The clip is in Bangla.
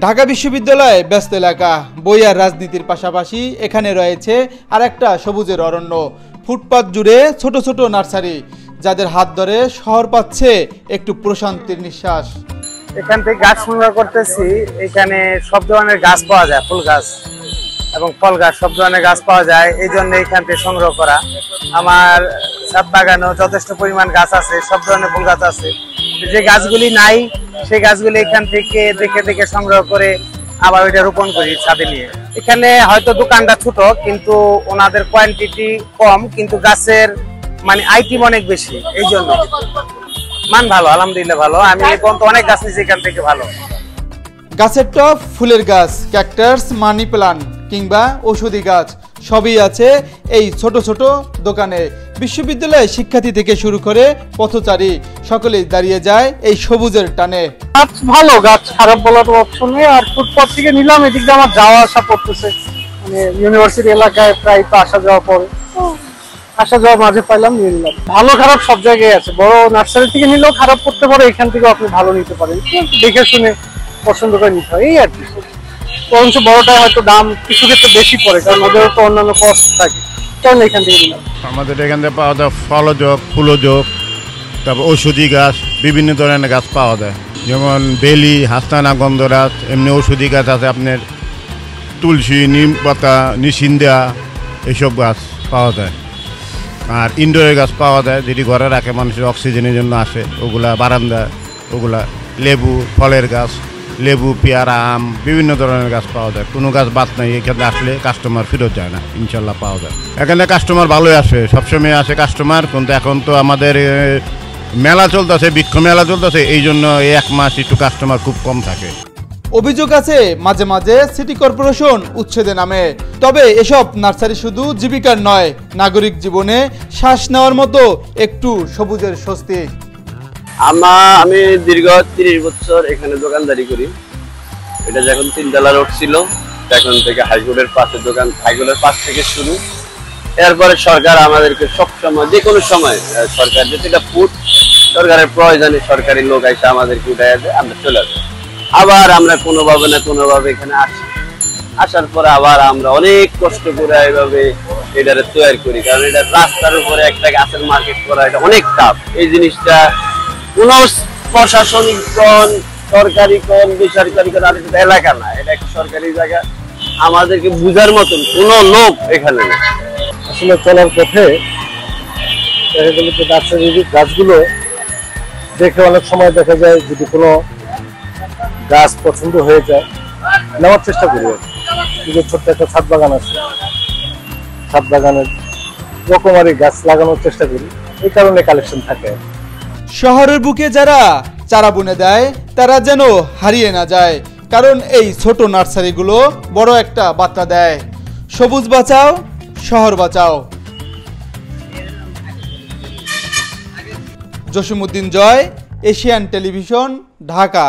ঢাকা বিশ্ববিদ্যালয় ব্যস্ত এলাকা, বই আর রাজনীতির পাশাপাশি এখানে রয়েছে আরেকটা সবুজের অরণ্য। ফুটপাত জুড়ে ছোট ছোট নার্সারি, যাদের হাত ধরে শহর পাচ্ছে একটু প্রশান্তির নিঃশ্বাস। এখান থেকে গাছ সংগ্রহ করতেছি। এখানে সব ধরনের গাছ পাওয়া যায়, ফুল গাছ এবং ফল গাছ, সব ধরনের গাছ পাওয়া যায়। এই জন্য এখান থেকে সংগ্রহ করা। আমার ছাদ বাগানেও যথেষ্ট পরিমাণ গাছ আছে, সব ধরনের ফুল গাছ আছে। যে গাছগুলি নাই সেই গাছগুলি এখান থেকে দেখে দেখে সংগ্রহ করে আবার ওইটা রোপণ করি ছাদে নিয়ে। এখানে হয়তো দোকানটা ছোট, কিন্তু ওনাদের কোয়ান্টিটি কম, কিন্তু গাছের মানে আইটেম অনেক বেশি। এই জন্য মান ভালো, আলহামদুলিল্লাহ ভালো। আমি এই পর্যন্ত অনেক গাছ নিয়েছি এখান থেকে ভালো। গাছের টব, ফুলের গাছ, ক্যাকটাস, মানি প্লান্ট কিংবা ঔষধি গাছ সবই আছে এই ছোট ছোট দোকানে। বিশ্ববিদ্যালয়ে শিক্ষার্থী থেকে শুরু করে পথচারী সকলেই দাঁড়িয়ে যায় এই সবুজের টানে। গাছ ভালো, গাছ খারাপ বলার অপশন নেই। আর ফুটপাথ থেকে নিলাম, এদিক দিয়ে আমার যাওয়া আসা পড়তেছে, মানে ইউনিভার্সিটি এলাকায় প্রায় তো আসা যাওয়া পড়ে, আসা যাওয়ার মাঝে পাইলাম, নিয়ে নিলাম। ভালো খারাপ সব জায়গায় আছে। বড় নার্সারি থেকে নিলেও খারাপ করতে পারে, এখান থেকেও আপনি ভালো নিতে পারেন, দেখে শুনে পছন্দ করে নিতে হয়, এই আর কি। বরঞ্চ বড়টা হয়তো দাম কিছু ক্ষেত্রে বেশি পড়ে, কারণ ওদেরও তো অন্যান্য কস্ট থাকে, তাহলে এখান থেকে নিলাম। আমাদের এখান থেকে পাওয়া যায় ফলযোগ, ফুলযোগ, তারপর ঔষধি গাছ, বিভিন্ন ধরনের গাছ পাওয়া যায়। যেমন বেলি, হাস্তানা, গন্ধরাজ, এমনি ঔষধি গাছ আছে আপনার তুলসী, নিম পাতা, নিশিন্দা, এইসব গাছ পাওয়া যায়। আর ইনডোরের গাছ পাওয়া যায়, যেটি ঘরে রাখে মানুষের অক্সিজেনের জন্য আসে, ওগুলা বারান্দা, ওগুলা লেবু, ফলের গাছ, লেবু, পেয়ারা, আম, বিভিন্ন ধরনের গাছ পাওয়া যায়। কোনো গাছ বাদ নাই, এখানে আসলে কাস্টমার ফেরত যায় না, ইনশাল্লাহ পাওয়া যায়। এখানে কাস্টমার ভালোই আসে, সবসময় আসে কাস্টমার। কিন্তু এখন তো আমাদের মেলা চলতেছে, বৃক্ষ মেলা চলতেছে, এই জন্য এই এক মাস একটু কাস্টমার খুব কম থাকে। অভিযোগ আছে মাঝে মাঝে সিটি কর্পোরেশন উচ্ছেদে নামে। তবে এসব নার্সারি শুধু জীবিকার নয়, নাগরিক জীবনে শ্বাস নেওয়ার মতো একটু সবুজের স্বস্তি। আমি দীর্ঘ 30 বছর এখানে দোকানদারি করি। এটা যখন 3 তলা রোড ছিল, তখন থেকে হাইকোর্টের পাশে দোকান, হাইকোর্টের পাশ থেকে শুরু। এরপরে সরকার আমাদেরকে সবসময়, যে কোনো সময় সরকার যেটা ফুট সরকারের প্রয়োজনে সরকারি লোক এসে আমাদেরকে উঠাইয়া দেয়, আমরা চলে যাই। আবার আমরা কোনোভাবে না কোনোভাবে এখানে আসি। আসার পরে আবার আমরা অনেক কষ্ট করে এইভাবে এটারে তৈরি করি, কারণ এটা রাস্তার উপরে একটা গাছের মার্কেট করা এটা অনেক টাফ। এই জিনিসটা কোন প্রশাসনিক কোন সরকারি কোন বেসরকারি কোন এলাকা না, এটা একটা সরকারি জায়গা। আমাদেরকে বুঝার মতন কোন লোক এখানে নেই। আসলে চলার পথে দেখা গেল যে নার্সারির গাছগুলো দেখে অনেক সময় দেখা যায়, যদি কোনো গাছ পছন্দ হয়ে যায় নেওয়ার চেষ্টা করি। নিজের ছোট্ট একটা ছাদ বাগান আছে, ছাদ বাগানের রকমারি গাছ লাগানোর চেষ্টা করি, এই কারণে কালেকশন থাকে। শহরের বুকে যারা চারা বুনে দেয় তারা যেন হারিয়ে না যায়, কারণ এই ছোট নার্সারিগুলো বড় একটা বার্তা দেয়। সবুজ বাঁচাও, শহর বাঁচাও। জসিমউদ্দিন জয়, এশিয়ান টেলিভিশন, ঢাকা।